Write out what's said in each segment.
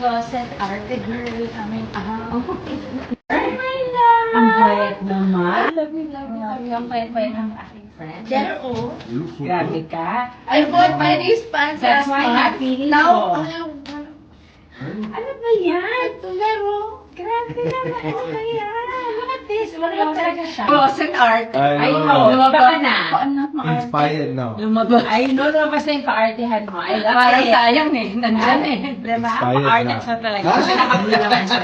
closet arte girl. Kaming ahaw. Ang bayat naman. Love you. Ang payat-payat ng aking friend. There, oh. Grabe ka. I bought my wristbands That's last why month. happy Now, ko. Ano ba yan? Laro. Grabe naman. Ano ba yan? Look at this. Wala talaga siya. Closet art. Ay, I no. know. Lumabas ka na. Anak mo arte. Inspired now. Lumabas. Ay, no. Lumabas na yung ka-artehan mo. Ay, Parang sayang eh. Nandyan eh. Diba? Inspired Pa-arte na. siya talaga. Ah? Kasi nakapulaman siya.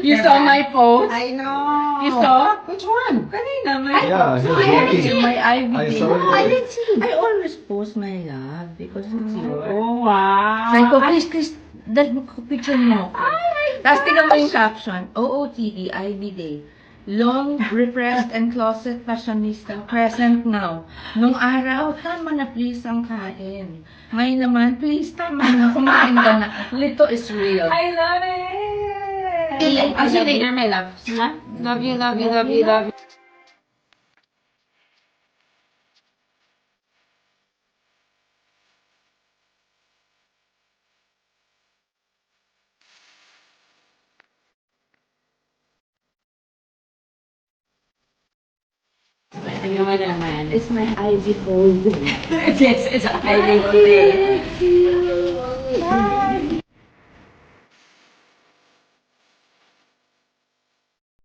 You saw my post? I know. You saw? Which one? Kanina, may Yeah, he's working. My Ivy I Day. saw it. I always post my love because it's yours. Oh, wow. Sabi ko, Chris, dahil mo picture mo. Tapos tingnan mo yung caption, OOTD, Ivy Day. Long, repressed, and closet fashionista, present now. Nung araw, tama na please ang kain. Ngayon naman, please tama na, kumain ka na. Lito is real. I love it. I'll see you later, my love. Huh? Love you, love you, love you, love you. Ano naman? It's my Ivy fold. It's Ivy Day.